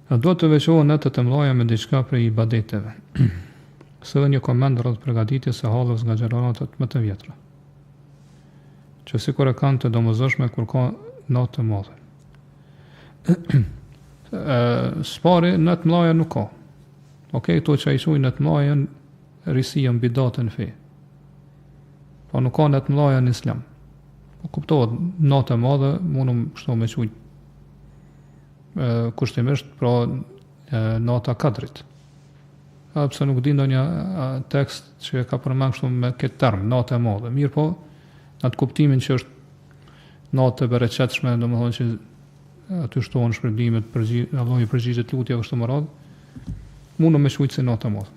Do të veçohen natët e mëdha me diçka prej ibadeteve. Së dhe një komend rreth përgatitjes së hallës nga gjeneratët më të vjetra, që sikur e kanë të domosdoshme kur ka natë të mëdha. Spari natë të mëdha nuk ka. Okej, to që ai thujnë natë të mëdha janë risia mbi datën fe. Po nuk ka natë të mëdha në Islam. Po kuptohet, natë e madhe mundum kështu me thujë kushtimisht pra nata kadrit. Pse nuk di ndonjë tekst që ka përmend kështu me këtë term, natë e madhe. Mirë po, në atë kuptimin që është natë e bereqetshme, domethënë që aty shtohen shpërblimet, Allahu përgjigjet lutjeve kështu më radh, mundum me shujtë si natë e madhe.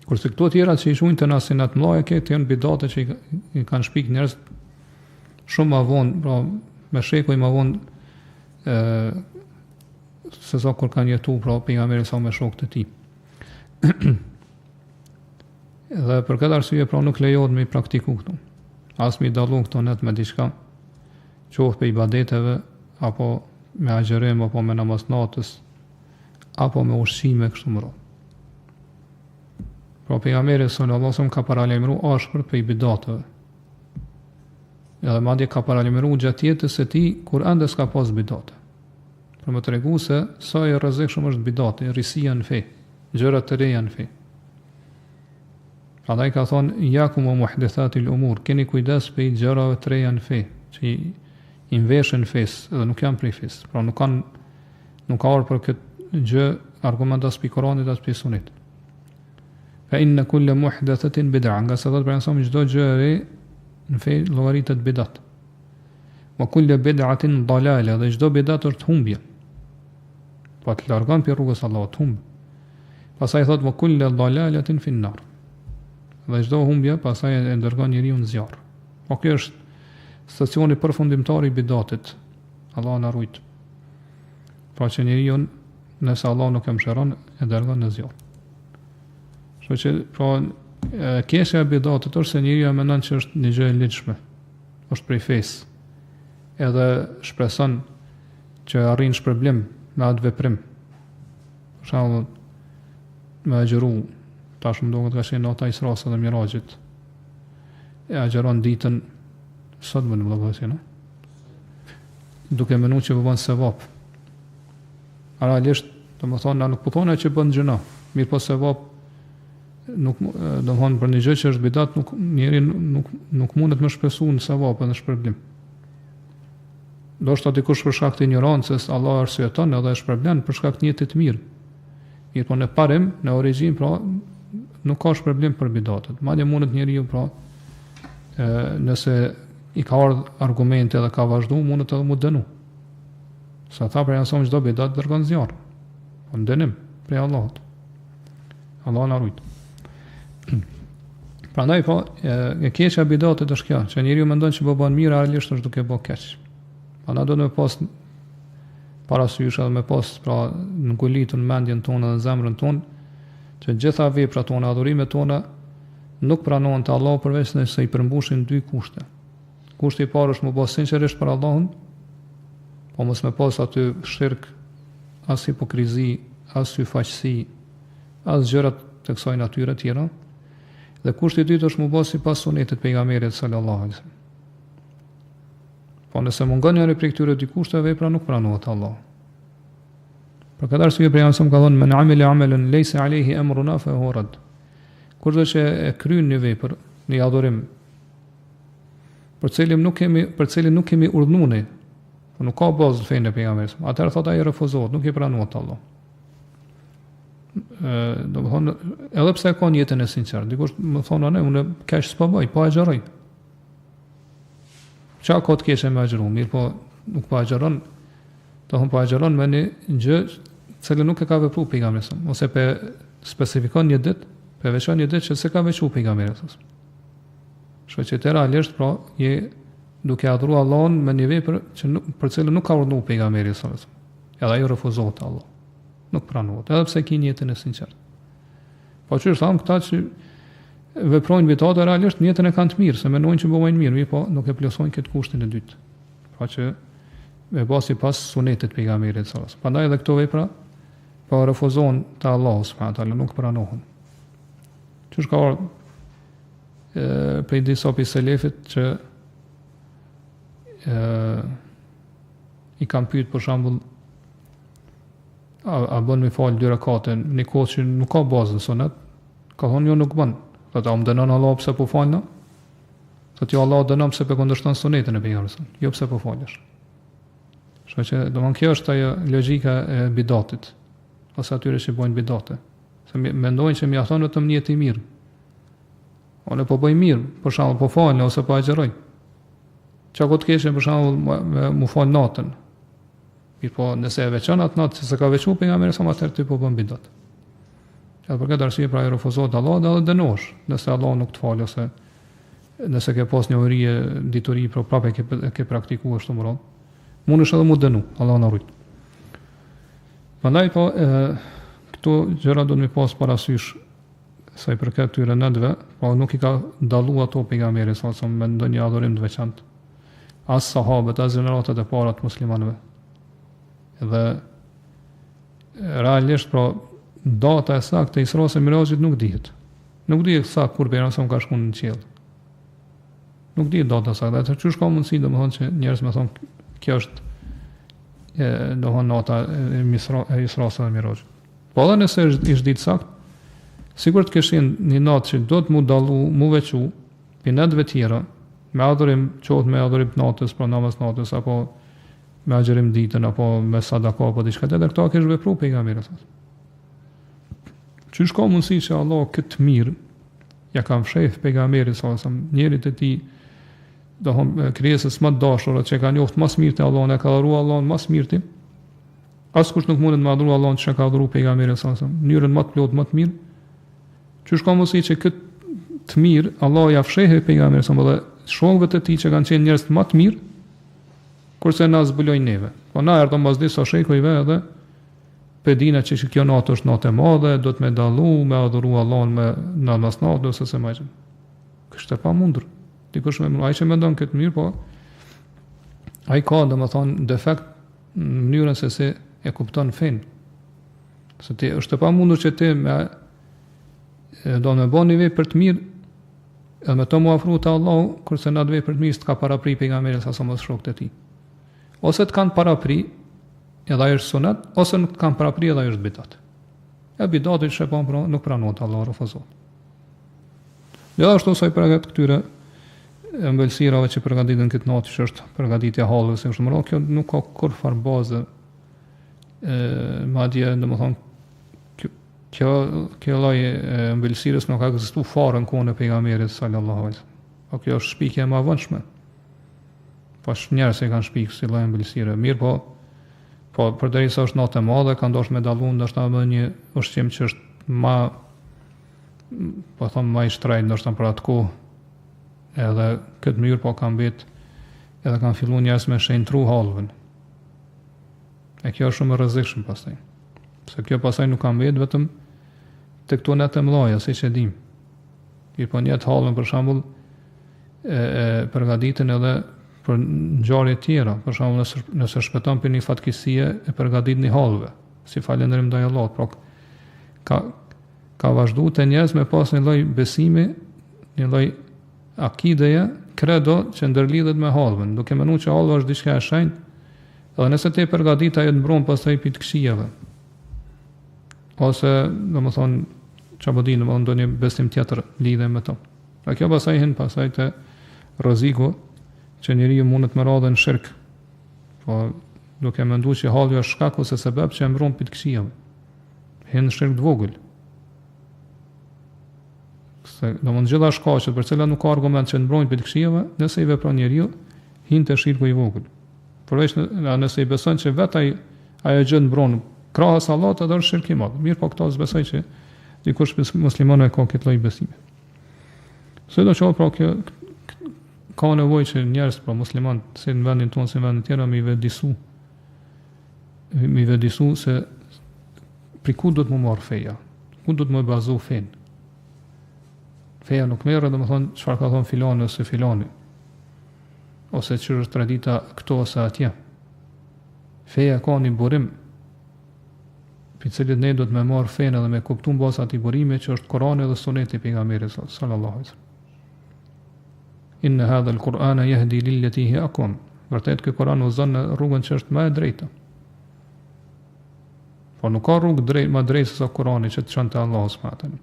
Kurse këto tjera që i shujnë të nasin natë mëdha, këto janë bidate që i kanë shpik njerëz shumë më vonë, pra me shekuj më vonë se sa kur kanë jetu pra pejgamberi sa me shokët e tij. Dhe për këtë arsye pra nuk lejohet me i praktiku këtu. As me i dallu këto net me diçka, qoftë për ibadeteve, apo me agjerim, apo me namaz natës, apo me ushqime kështu më radhë. Pra pejgamberi sallallahu alajhi wasallam ka paralajmëruar ashpër për bidateve. Edhe madje ka paralajmëruar gjatë jetës së tij kur ende s'ka pas bidate. Për më tregu se sa e rrezikshëm është bidati, risia në fe, gjëra të reja në fe. Prandaj ka thonë yakum muhdathatil umur, keni kujdes për gjërave të reja në fe, që i nveshën fes, edhe nuk janë prej fes. Pra nuk ka ardhur për këtë gjë argument as pi Kuranit as pi Sunnit. Fa inna kulla muhdathatin bid'a, nga sa thotë për nësëm çdo gjë e re në fe llogaritet bidat. Wa kullu bid'atin dalale, dhe çdo bidat është humbje. Po të largon për rrugës Allahut të humb. Pastaj thotë wa kullu dalalatin fi an-nar. Dhe çdo humbje pastaj e ndërgon njeriu në zjarr. Po kjo është stacioni përfundimtar i bidatit. Allah na ruaj. Pra që njeriu nëse Allah nuk e mëshiron e dërgon në zjarr. Kështu që pra keqja e bidatit është se njeriu mendon që është një gjë e lidhshme. Është prej fesë. Edhe shpreson që arrin shpërblim me atë veprim. Për shembull, me agjëru, tash më duket ka qenë nata Isra dhe Mirajit. E agjeron ditën sot më në vëllazë, no? Duke menuar që bën sevap. Realisht, domethënë na nuk po thonë që bën gjëna, mirë po sevap nuk domthon për një gjë që është bidat nuk mundet më shpresu në sevap edhe në shpërblim. Do shta dikush për shkak të ignorancës, Allah arsyeton edhe e shpërblen për shkak të jetit të mirë. Mirë po në parim, në origjinë pra nuk ka shpërblim për bidatet. Madje mundet njeriu pra nëse i ka ardhur argumente dhe ka vazhdu, mundet edhe mu dënu. Sa tha për janë çdo bidat dërgon zjarr. Po dënim prej Allahut. Allah na ruaj. Prandaj po e keqja e bidatit është kjo, që njeriu mendon që bën mirë, realisht është duke bërë keq. Ana do të me pas parasysh edhe me pas pra në ngulitur në mendjen tonë dhe zemrën tonë që gjitha veprat tona, adhurimet tona nuk pranohen te Allahu përveç nëse i përmbushin dy kushte. Kushti i parë është më pas sinqerisht për Allahun, po mos me pas aty shirk, as hipokrizi, as syfaqësi, as gjërat të kësaj natyre tjera. Dhe kushti i dytë është më pas sipas sunetit pejgamberit sallallahu alaihi wasallam. Po nëse mungon njëri prej këtyre dy kushteve, vepra nuk pranohet Allah. Për këtë arsye pejgamberi ka thënë men amila amalan laysa alayhi amruna fa huwa rad. Kurdo që e kryen një vepër, një adhurim, për cilin nuk kemi urdhnuar, po nuk ka bazë në fenë e pejgamberit. Atëherë thotë ai refuzohet, nuk i pranohet Allah. Domthonë edhe pse ka një jetën e sinqertë, dikush më thonë unë kaq s'po bëj, po agjeroj. Qa ka të keqe me agjeru, mirë po nuk po agjeron, të hum po agjeron me një gjë cële nuk e ka vepru pejgamberi, ose pe specifikon një ditë, pe veçon një ditë që se ka veçu pejgamberi. Shko që të realisht, pra, je duke adhuru Allahun me një vepër për cële nuk ka urdhnu pejgamberi, edhe ajo refuzohet Allah, nuk pranohet, edhe pse ki një jetën e sinqertë. Po që është thamë këta që veprojnë bitate, realisht në jetën e kanë të mirë, se mendojnë që bëjnë mirë, po nuk e plotësojnë këtë kushtin e dytë. Pra që me basi pas sunetit pejgamberit sallallahu alajhi wasallam. Prandaj edhe këto vepra pa refuzon të Allahu subhanahu wa taala, nuk pranohen. Qysh ka ardhur prej disa pi selefit që i kam pyet për shembull a bën me fal 2 rekate në kohë që nuk ka bazë në sunet, ka thonë jo nuk bën. Thotë a më dënon Allah pse po falna? Thotë jo Allah dënon pse po kundërshton sunetin e pejgamberit, jo pse po falesh. Kështu që domthon kjo është ajo logjika e bidatit, ose atyre që bojnë bidate. Se mendojnë që më ia thonë vetëm një i mirë. Unë po bëj mirë, për shembull po fal ose po agjeroj. Çka do të kesh për shembull mu fal natën. Mirë po nëse e veçon atë natë që se ka veçuar pejgamberi sa më tërë ty po bën bidat. Çfarë për këtë arsye pra i refuzohet Allah dhe dënosh, nëse Allah nuk të fal ose nëse ke pas një uri dituri për prapë ke praktikuar ashtu më radh. Mundesh edhe mu dënu, Allah na rujt. Prandaj po këto gjëra do të më pas parasysh sa i përket këtyre nëntëve, po nuk i ka dalluar ato pejgamberi sa me ndonjë adhurim të veçantë. As sahabët, as gjeneratët e para të muslimanëve. Dhe realisht pra data e saktë e Isra e Mirajit nuk dihet. Nuk dihet saktë kur pejgamberi ka shkuar në qiell. Nuk dihet data e saktë. Atë çu ka mundësi domethënë që njerëz më thonë kjo është domethënë nota e Isra e Mirajit. Po edhe nëse është ditë saktë, sigur të kishin një natë që do të mu dallu, mu veçu, për natëve tjera, me adhurim, qohet me adhurim të natës, pra namaz natës, apo me agjerim ditën, apo me sadaka, apo diçka tjetër, këta kesh vepru pejgamberi. Qysh ka mundësi që Allah këtë mirë, ja kam fshef pejgamberi, njerit e ti, krijesës më të dashur, që ka njoft mas mirë të Allah, e ka adhuru Allah mas mirë ti, askush nuk mundet me adhuru Allah që ka adhuru pejgamberi, njërën më të plot, më të mirë. Qysh ka mundësi që këtë të mirë, Allah ja fshehë pejgamberin dhe shokëve të tij që kanë qenë njerëz më të mirë, kurse na zbulojnë neve. Po na erdhën mbas disa shekujve edhe pedina që kjo natë është natë e madhe, do të më dallu, me adhuru Allahun me namaz natë ose se më. Kështë e pamundur. Dikush më ai që mendon këtë mirë, po ai ka domethënë defekt në mënyrën se si e kupton fen. Se ti është e pamundur që ti me do me bo një vej për të mirë, edhe me të mu afru të Allahu, kërse në atë vej për të mirë së të ka parapri pejgamberi sa sa mos shokët e ti. Ose të kanë parapri, edhe ajo është sunet, ose nuk të kanë parapri, edhe ajo është bidat. E bidatit që nuk pranohet Allahu refuzon. Dhe ashtu sa i përgat këtyre ëmbëlsirave që përgatiten këtë natë, që është përgatitja hallës, është më radh, kjo nuk ka kur far bazë, madje domethënë kjo lloj ëmbëlsirës nuk ka ekzistuar fare në kohën e pejgamberit sallallahu alaihi wasallam. Po kjo është shpikje më e vonshme. Po njerëz që kanë shpikë si lloj ëmbëlsire, mirë po përderisa është natë e madhe, kanë dashur me dallu ndoshta më një ushqim që është më po them më i shtrejtë ndoshta për atë kohë. Edhe këtë mënyrë po kanë mbet edhe kanë filluar njerëz me shenjtru hallën. E kjo është shumë e rrezikshme pastaj. Se kjo pastaj nuk ka mbet vetëm të këto natë të mëdha, siç e dim. I po një të hallën për shembull përgatiten edhe për ngjarje të tjera, për shembull nëse shpëton për një fatkeqësie e përgatitni hallëve, si falënderim ndaj Allahut, pra ka vazhduar të njerëz me pas një lloj besimi, një lloj akideje, credo që ndërlidhet me hallën, duke menuar që hallja është diçka e shenjtë, edhe nëse ti përgatit ajo të mbron pastaj pit këshijave. Ose domethënë çfarë bëni, domethënë ndonjë besim tjetër lidhe me to. A kjo pastaj hin pastaj te rreziku që njeriu mundet me radhën shirk. Po duke menduar që halli është shkak ose sebeb që e mbron pit këshijave. Hin shirk të vogël. Se domethënë gjitha shkaqet për cilat nuk ka argument që mbron pit këshijave, nëse i vepron njeriu, hin te shirku i vogël. Përveç nëse i beson që vetë ajo gjë mbron krahas Allahut, atë është shirk i madh. Mirë, po këto besoj që dikush muslimanë ka këtë lloj besimi. Se do të thotë pra kjo ka nevojë që njerëz pra muslimanë si në vendin tonë si në vendin tjetër mi vëdisu se pri ku do të më marr feja, ku do të më bazu fen. Feja nuk merret domethënë çfarë ka thon filani ose filani, ose çfarë është tradita këto ose atje. Feja ka një burim. për cilit ne do të me marrë fenë dhe me kuptu në bazë atij burime që është Kurani dhe Suneti i pejgamberit sallallahu alaihi wasallam. Inna hadha al-Qur'ana yahdi lillati hiya aqwam. Vërtet ky Kur'an udhëzon në rrugën që është më e drejtë. Po nuk ka rrugë më drejtë se sa Kurani që të çon te Allahu subhanahu wa taala.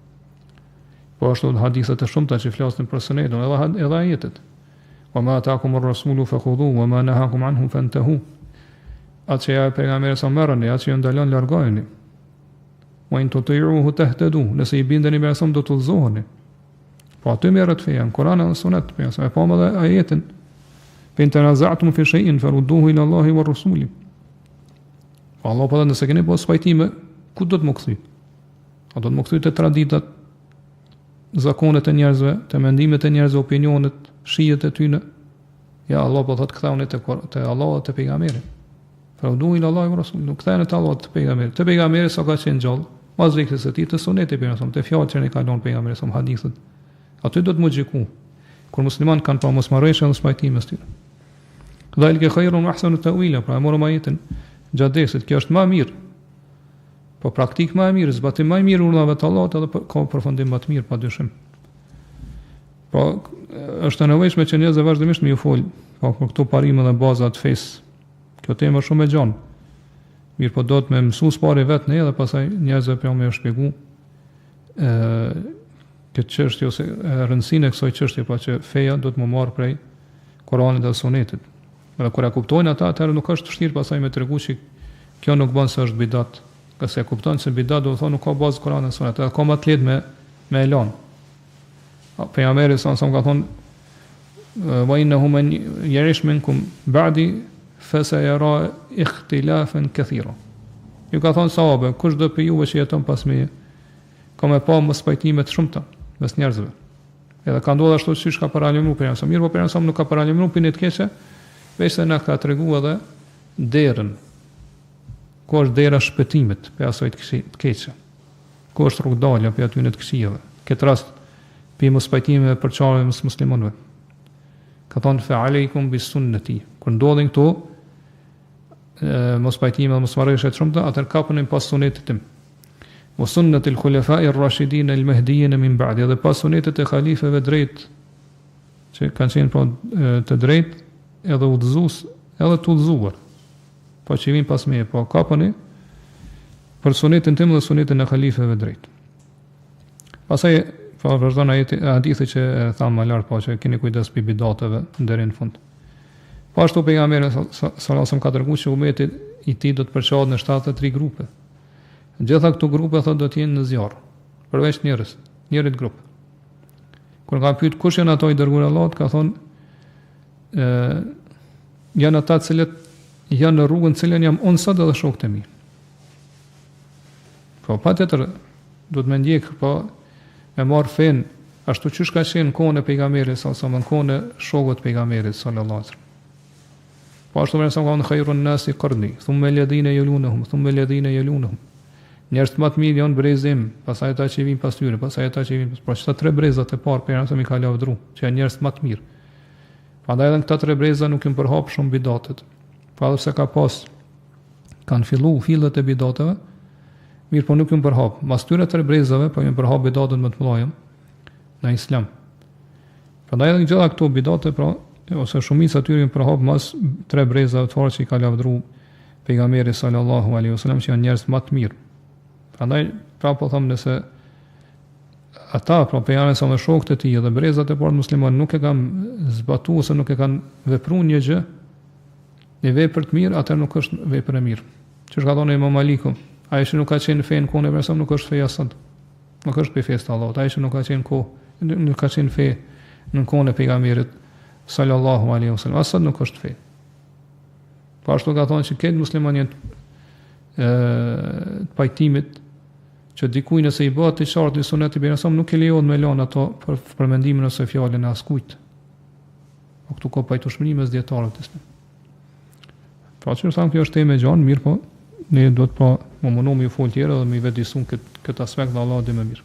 Po ashtu hadithet e shumta që flasin për Sunetin edhe ajetet. Wa ma ataakum ar-rasulu fakhudhuhu wa ma nahakum anhu fantahu. Atë që ja pejgamberi sa merrni, atë që ju ndalon largojeni. Wa in tuti'uhu tahtadu, nëse i bindeni me asum do të udhëzoheni. Po aty merret feja, në Kur'an dhe Sunet, e po edhe ajetin. Fa in tanaza'tum fi shay'in farudduhu ila Allahi wa rasuli. Po Allah po nëse keni pas pajtime, ku do të më kthy? A do të më kthy te traditat, zakonet e njerëzve, te mendimet e njerëzve, opinionet, shijet e tyre? Ja Allah po thotë kthehuni te Allahu dhe te pejgamberi. Farudduhu ila Allahi wa rasuli. Nuk ktheheni te Allahu dhe te pejgamberi. Te pejgamberi sa ka qenë gjallë, pas vdekjes së tij te Suneti pejgamberi, te fjalët që ne ka lënë pejgamberi sa hadithet. Aty do të më gjiku. Kur musliman kanë pa mosmarrëshje dhe spajtime së tyre. Dhalike khairun wa ahsanu ta'wila, pra e morëm ajetin gjatë dersit, kjo është më e mirë. Po praktik më e mirë, zbatim më i mirë urdhave të Allahut edhe ka përfundim më të mirë padyshim. Po është e nevojshme që njerëzit vazhdimisht më ju fol, po për këto parime dhe baza të fesë. Kjo temë është shumë e gjatë. Mirë, po do të më mësues parë vetë ne dhe pastaj njerëzve për më shpjegoj këtë çështje ose rëndësinë e kësaj çështje, pra që feja do të më marr prej Kuranit dhe Sunetit. Dhe kur e kuptojnë ata, atëherë nuk është vështirë pasaj me tregu që kjo nuk bën se është bidat. Qase e kupton se bidat do të thonë nuk ka bazë Kur'anit dhe Sunetit, ka më të lehtë me elon. Pejgamberi sa ka thonë wa innahu man yarish minkum ba'di fa sayara ikhtilafan kathira. Ju ka thonë sahabe, kush do për juve që jeton pas meje, ka me pa mos pajtime të shumta mes njerëzve. Edhe ka ndodhur ashtu siç ka paralajmëruar pejgamberi. Mirë, po pejgamberi nuk ka paralajmëruar për një të keqe, veç se na ka treguar edhe derën. Ku është dera shpëtimit për asaj të keqe. Ku është rrugdalja për aty në të këqijave. Këtë rast për mos pajtime për çarje mes muslimanëve. Ka thonë fa aleikum bis sunnati. Kur ndodhin këto mos pajtime dhe mos marrëshje të shumta, atë kapën pas sunetit tim. Wa sunnatil khulafa'i ar-rashidin al-mahdiyyin min ba'di, dhe pas sunetit e halifeve drejt që kanë qenë të drejt edhe udhëzues edhe të udhëzuar. Po që vin pas meje, po kapani për sunetin tim dhe sunetin e halifeve drejt. Pastaj po vazhdon hadithi që thamë më lart, po që keni kujdes për bidateve deri në fund. Po ashtu pejgamberi sallallahu alajhi wasallam ka treguar se ummeti i tij do të përçohet në 73 grupe. Gjitha këto grupe thotë do të jenë në zjarr, përveç njërit grup. Kur ka pyet kush janë ato i dërguar Allahut, ka thonë janë ata të cilët janë në rrugën cilën jam unë sot edhe shokët e mi. Po patjetër do të më ndjek, po me marr fen ashtu siç ka qenë në kohën e pejgamberit sallallahu alajhi wasallam, në kohën e shokëve të pejgamberit sallallahu alajhi wasallam. Po ashtu më sa kanë khairun nasi qarni, thumma alladhina yalunhum, thumma alladhina yalunhum. Njerëz më të mirë janë brezim, pastaj ata që vijnë pas tyre, pastaj ata që vijnë pas këta tre brezat e parë pejgamberi mi ka lavdëruar, që janë njerëz më të mirë. Prandaj edhe këta tre breza nuk janë përhap shumë bidatet. Pa edhe pse ka pas kanë fillet e bidateve, mirë po nuk janë përhap. Mas tyre tre brezave po janë përhap bidatet më të mëdha në Islam. Prandaj edhe gjitha këto bidate, pra ose shumica aty janë përhap mas tre brezave të parë që i ka lavdëruar pejgamberi sallallahu alaihi wasallam, që janë njerëz më të mirë. Prandaj pra po them nëse ata pra pejgamberi sa me shokët e tij dhe brezat e parë muslimanë nuk e kanë zbatuar ose nuk e kanë vepruar një gjë në vepër të mirë, atë nuk është vepër e mirë. Çish ka thonë Imam Maliku, ai që nuk ka qenë në fen kohën e person nuk është feja sot. Nuk është pe festë Allahut. Ai që nuk ka qenë nuk ka qenë fe në kohën e pejgamberit sallallahu alaihi wasallam, asot nuk është fe. Po ashtu ka thonë që këtë muslimanë të pajtimit që dikuj nëse i bëhet i qartë i sunetit e pejgamberit nuk e lejohet me lënë ato për mendimin ose fjalën e askujt. Po këtu ka pajtueshmëri mes dietarëve të Islamit. Pra që nësam kjo është temë e gjanë, mirë po, ne do të më mundu me ju fol tjera dhe me i vedisun këtë aspekt dhe Allah dhe me mirë.